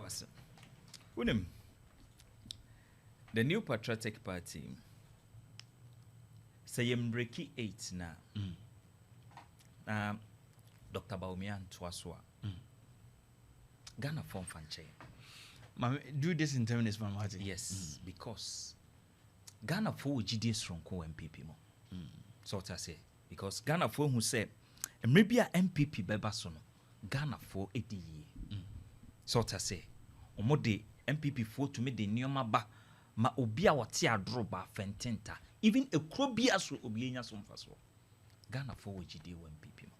was Unim. The New Patriotic Party say Yembreki 8 now. Dr. Baumian Twaswa. Ghana form fanche. Do this in 10 minutes, Mama. Yes, because Ghana for GDS from NPP mo. So what I say, because Ghana for who said, and maybe a NPP bebasono, Ghana for 80 years. So what I say, omode NPP for to me the neoma ba ma obia wati adroba fententa, even a crobia so obienya so mfaso. Ghana for GD NPP mo.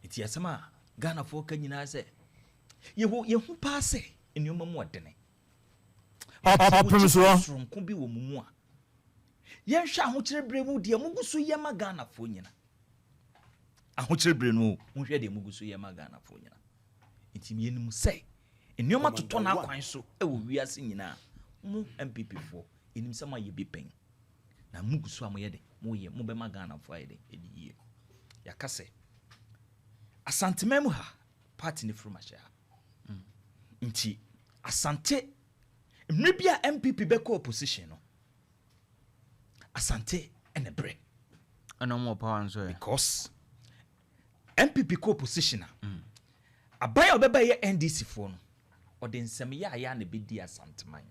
Iti asama Ghana for kanyina say, ye hu passe in your mamu adene. Opemsuo From kubi wo mumu a. Yen hwa ahokyere bremu de muguso yema Ghana fo nyina. Ahokyere brenu mo hwe de muguso yema Ghana fo nyina. Ntimi yenim say enioma toto na akwan so e wo wiase nyina. Mu MPP fo enim sama ye bi pen. Na muguso amoye de mo ye mo be ma Ghana fo aye de ediye. Yakase Asanteman ha party ni from acha. Nti Asante mrebia MPP beko opposition no. Asante ene bre. No more power and so Because MPP co-opposition abaya obeba ye NDC fo no. Ode nsem ya na bedi Asanteman.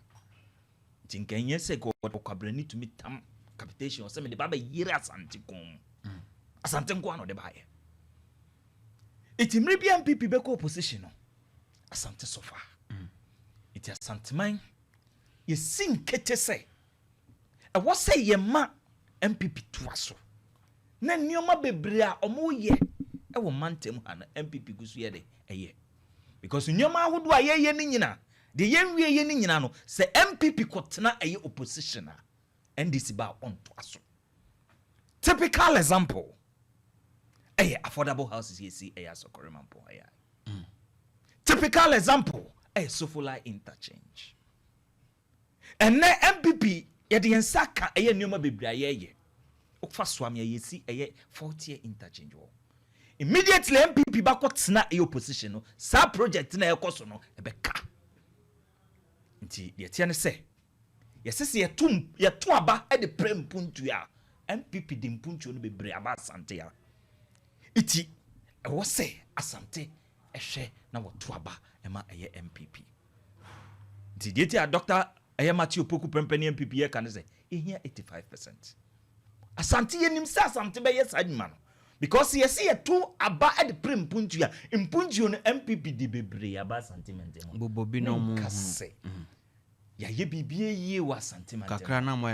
Tinkenye se ko kwabrani to meet tam capitation o se me de baba yire Asante kon. Asante nko ano de baye. Iti mrebia MPP beko opposition no. Asante sofa. Iti Asanteman ye sin kete se. E wo se ye ma MPP tuaso. Na nioma bebre a omo ye e wo mantem ha na MPP gusu ye de eye. Because nioma ahodo a ye ni nyina, de ye nwie ye ni nyina no se MPP kotena eye opposition a NDC ba on tuaso. Typical example. Affordable houses you see Sokore Mampo. Typical example, Sofola interchange. And na MPP ye the ensaka nyoma bebra ye. Okfa swam ye see 40-year interchange. Immediately MPP bakot na opposition no, sa project na ekoso no ebeka. Nti ye tie ne se. Ye sese ye to aba e de prem puntu ya. MPP de mpuntu no bebre aba Asante ya. Iti ewo se Asante ehwe na woto aba ema eye MPP. Nti dieti a Dr. Matthew Poku Pempeni MPP ye kan say ehia 85%. Asante yenim se Asante be yes adwuma no because ye se ye to aba e de prem puntu ya mpuntu no MPP di bebre aba Asante mendemo bobobi no mu kase ya ye bibie ye wa Asante mendemo kakra na mo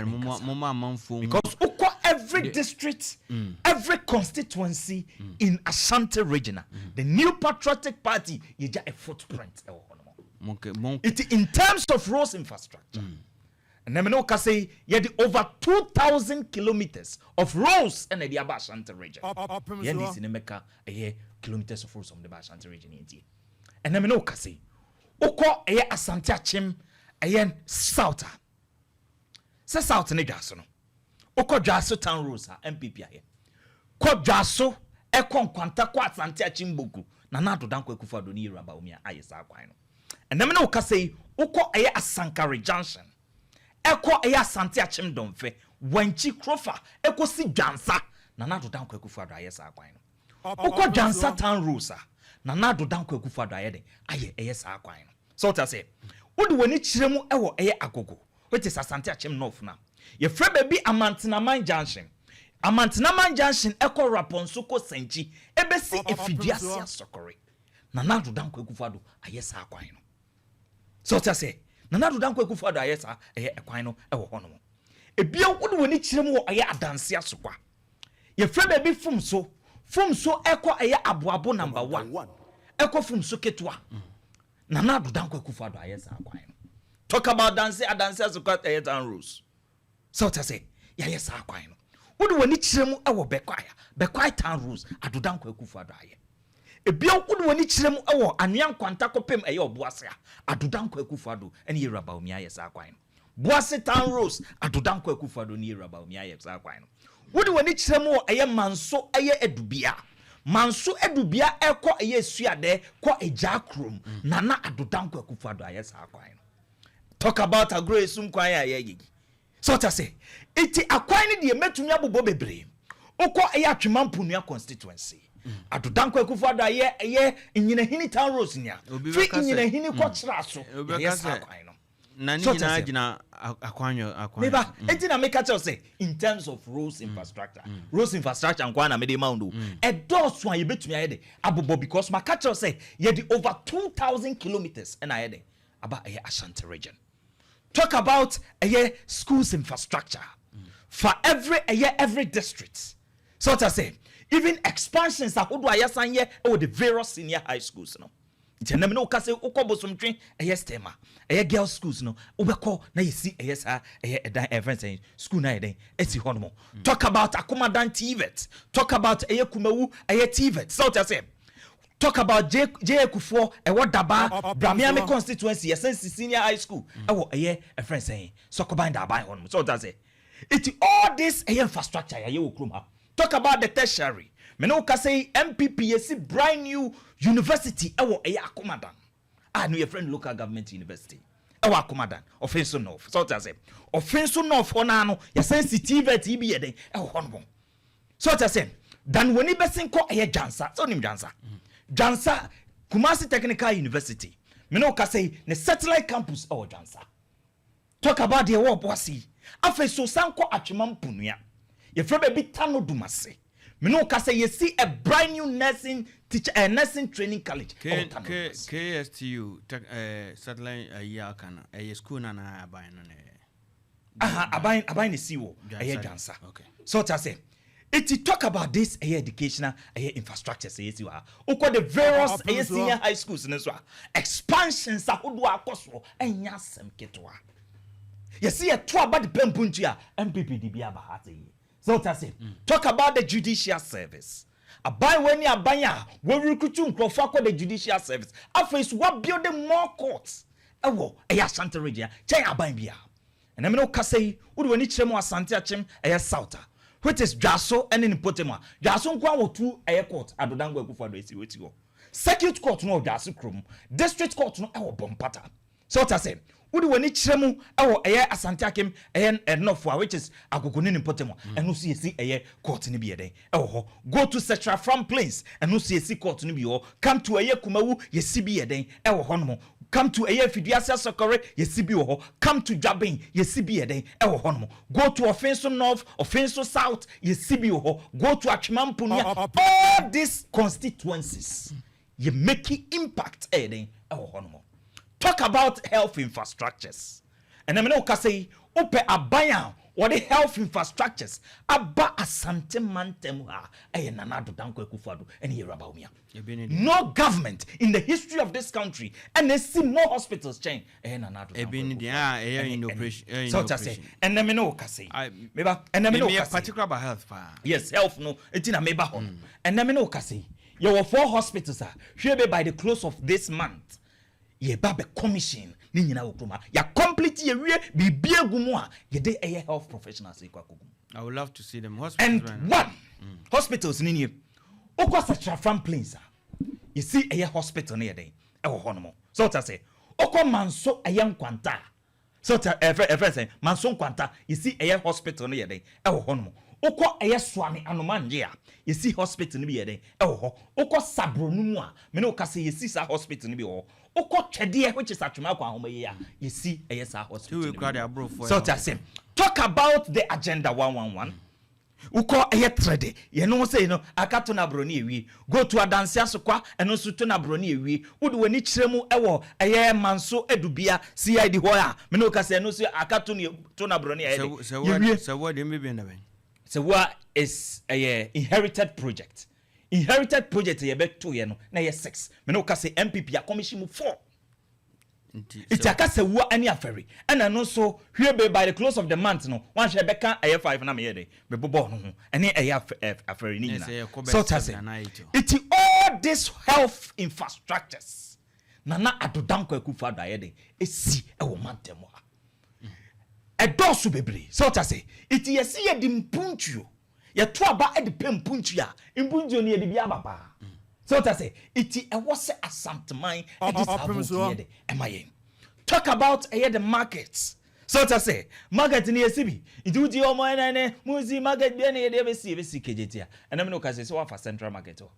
amanfo because every district, every constituency in Ashanti region, the New Patriotic Party, you get a footprint. It in terms of roads infrastructure. And then I say, you have over 2,000 kilometers of roads in the Ashanti region. You have kilometers of roads from the Ashanti region. And then I say, Oko Asante Achim, South. Say South Negasono. Oko Jaso town rules MPP aye. Ko Jaso e kon kwanta kwa Asante Achimboku na na do danko Akufo-Addo ni Yoruba umia aye sa kwan no. Enem na uka say uko eye Asankare Junction. Eko eye Asante Achim Domfe wanchi krofa eko si Dwansa na na do danko Akufo-Addo aye sa kwan no. Uko Dwansa town rules na na do danko Akufo-Addo aye de aye sa kwan no. So what I say, odi wani kiremu ewo eye Agogo which is Asante Achim North na. Ye fre baby Asanteman Junction. Asanteman Junction eko Raponsoko Senchi ebesi efidiasi asokore. Na na do danko Akufo-Addo ayesa akwan no. So ta say, na na do danko Akufo-Addo ayesa ekwan no ewo hono mo. Ebia wode woni kirem wo aye adanse asokwa. Ye fre baby fumso eko aye aboabo number 1. Eko fumso ketwa. Na na do danko Akufo-Addo ayesa akwan no. Talk about adanse asokwa aye town rules. So to say, yes, I quite know. Would wani chiremu ewo bekwaya town rules adudanko Akufo-Addo aye. Ebia would wani chiremu ewo anyan kwanta kopem eye oboase adudanko Akufo-Addo ene Yoruba umia yes akwan. Boase town rules adudanko Akufo-Addo ni Yoruba umia yes akwan. Would wani chiremu eye manso eye edubia. manso edubia ekọ eye suade kọ eja krom nana adodanko akufado ayesa akwan no talk about agrosum kwan ayeyi so ta say iti akwan ne de metumi abobo bebre ukọ eye atwemampunua constituency adodanko akufado aye nyinahini town roads nya fi nyinahini kọ kira so ayesa akwan no na ni na agina akwanyo neba enti na make tell say in terms of roads infrastructure nkwa na mede mound e dosu an ye betumi ayede abobo because my catch say ye the over 2000 kilometers and ayede about a Ashanti region. Talk about a schools infrastructure for every district. So to say even expansions ahodo ayasan ye o the various senior high schools no Jenna no kase ukobo somtwe stema girls schools no ubeko na yesi sa edan everything school na eden eti hono talk about Akomadan TVET, talk about Kumawu TVET. So to say talk about J Kufuor Daba Bramiame constituency sense senior high school a friend saying so combine Daba hono. So to say it all this infrastructure talk about the tertiary. Meno ka say NPP yesi brand new university ewo Akomadan. No your friend local government university. Ewo Akomadan, Opemsuo North. So to say, Opemsuo North ona no ya sensitive ibi yeden ewo hono. So to say, dan woni besin ko Jansa. So nim Jansa. Jansa Kumasi Technical University. Meno ka say ne satellite campus ewo Jansa. Talk about the ewo boasi. Afa so sanko atwemampunua. Your friend be tano dumase. Mino ka say you see a brand new nursing teacher nursing training college. KSTU satellite yakana school na abain no abain the CEO Jansa. Okay. So to say it talk about this educational infrastructure say you are the various senior high schools in so expansions ahodo akoso enya sem ketwa. You see a two about the pempuntia MPP di bia bahate. So to say, talk about the judicial service. Abai when you abaya, we recruit for the judicial service. After what building more courts. Ashanti region, Chai abai bia. And I mean, Kasei, would when it's more Asante Achim, South, which is Jaso and in Potema. Jason Kwa two court, Adodango for the CWTO. Circuit court no Jasu Krum, district court no our bompata. So to say, would when it's Chemu, our Asante Achim, and no for which is Agokunin in Potema, and no see a court in the day. Go to Setra from Plains, and no see court in the come to a Kumawu, ye CB a day, our Honomo. Come to a Fidiasa Sokore, ye CBO, come to Jabin, ye CB a day, our Honomo. Go to Opemsuo North, Opemsuo South, ye CBO, go to Achimampunia. All these constituencies, ye make impact a day, our Honomo. Talk about health infrastructures. And I mean, say, Ope Abaya, or the health infrastructures, Abba Asanteman Temua, Nanado Danko Kufadu, and here about me. No government in the history of this country, and they see more hospitals change. So to say, and I mean, say, and I mean, particular about health. Yes, health, no, it's in a meba home. And I mean, say, you were 4 hospitals, here by the close of this month. Ye babe commission ni nyina okuma ya complete ye wie bibia gumu a ye de health professionals e kwakogu. I would love to see them hospitals. And right hospitals ni nie okwa Setra from Plains you see hospital na ye den e wo hono mo. So to say okwa Manso Nkwanta so to every say Manso Nkwanta you see hospital na ye den e wo hono mo. Okwa Swami Anomanjia you see hospital ni bi ye den e wo ho. Okwa Sabronu mu a me no ka say you see sa hospital ni bi wo Oko Chedie, which is Atumako Homeya, you see a hospital. So to say, talk about the agenda 111. Uko trade, you know, say no, Akatona Broni, we go to a dance kwa and also to Nabroni, we would when each remu ewo, a manso edubia, CID Hoya, Menoka say no, say Akatuni Tona Broni. So what do you mean? So what is a inherited project? Inherited project ye bet 2 year no na ye 6 me no ka say MPP a commission mu 4 it aka say wo ani aferi and no so hwebe by the close of the month no one share beka aye 5 na me ye dey be bobo no ho ene aye aferi ni na so tase it all this health infrastructures na adodanko akufado aye dey esi e wo mantemo a edosu bebre so tase it ye see ye dimpuntuo ye to aba e de pempuntu a impuntu ne ye de bia baba so what I say it e was Asanteman e dis Opemsuo de emaye talk about the markets so what I say market ni esibi it would your mo na muzi market bia na ye de be si kejetia and am no ka say so wa for central market o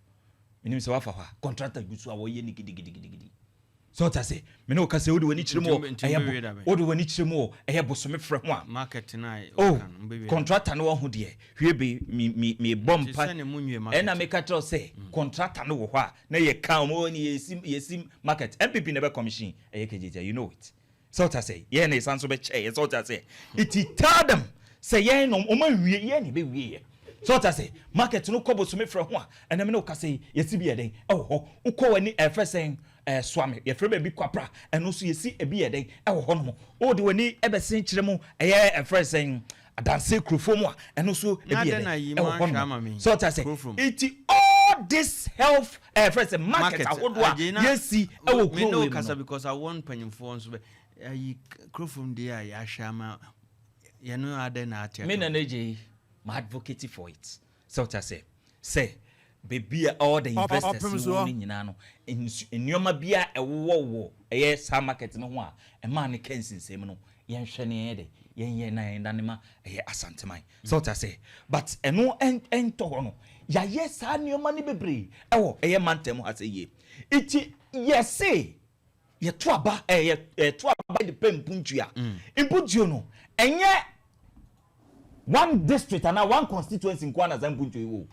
minim se wa for contractor gusu a wo ye ni gidi so what I say me no ka say wo de wani chiremo wo de wani chiremo bosome frɛ ho a market na contractor no ho de hwe be me bompa na me ka tell say contractor no wo ho a na ye ka mo ni yesim market NPP never commission kejetia you know it so what I say ye na isan so be che so what I say it tell them say ye no o ma wie ye ni be wie so what I say market no kobo so me frɛ ho a na me no ka say yesi bi eden ho ukɔ wani efesen swame ye frɛ be kwapra eno so yesi ebi eden ho no o de wani ebesen kyerɛ mu efesen adanse krofo mu a eno so ebi eden ho no so what I say it all this health efesen market ahodo a yesi kuro we no kasa because I want panyimfo so be krofo dey ya hwama ye no ade na atia me na neje my advocate for it so what I say baby all the investors ni nyina no ennyoma bia ewo sa market no ho a e ma ne kensinsem no yen hwe ne ye de yen na yen danema Asanteman so what I say but eno ento ho no ya sa nnyoma ne bebre ewo mantem ha say ye iti yes ye to aba to aba de pempuntu a impuntu no enye one district and one constituency in Kwana Zampuntu wo.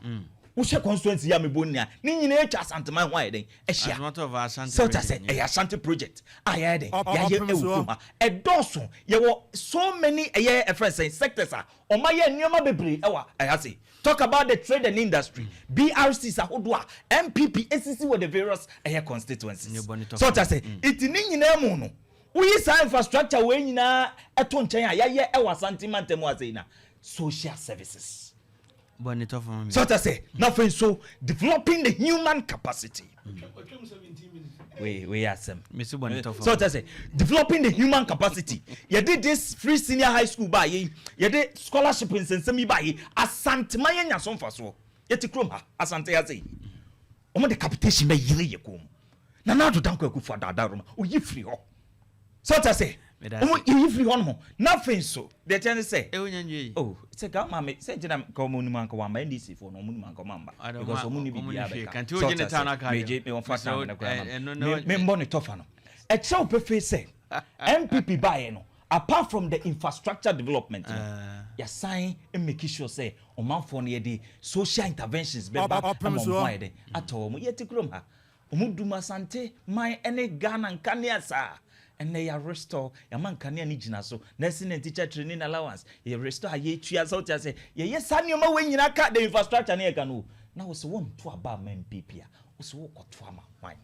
Wo constituency ya mebonia. Ni nyina etwa Asanteman ho ayeden. Ehia. So ta say Asante project. Ayeden. Ya ye ewukuma. Edoso ye wo so many friends sectors are. Omaye nneoma bebre ewa. Say talk about the trade and industry. BRCs ahodo a NPP ACC with the various constituencies. So ta say it ni nyina mu no. We sa infrastructure we nyina eto nchen a ya ewa Asanteman temu azina. Social services. So to say, nothing so developing the human capacity. We are some. So to say, developing the human capacity. You did this free senior high school by you did scholarship in Semi by Asanteman ya son faso. Yeti kroma Asante ya say. Omo the capitation be yire ye kom. Na na do danko ku for dada room. O yi free ho. So to say, you free on nothing so they tell say oh it's a girl mama say jina ko mo numan ko wamba ndc for no mo numan ko mamba because o mo ni bibia be ka so jina tana ka me on fast na ko me mbo ni tofa no e che opefe say NPP buy no apart from the infrastructure development ya sign and make sure say o man for no the social interventions be ba Opemsuo de ato mo yeti krom ha o mo duma Asante man ene Ghana nkane asa and they are restore ya man kania ni gina so nursing and teacher training allowance you restore ye tua so tia say ye sanioma we nyina ka the infrastructure na ye ka no na wo se won to aba man NPP a wo se wo koto ama wan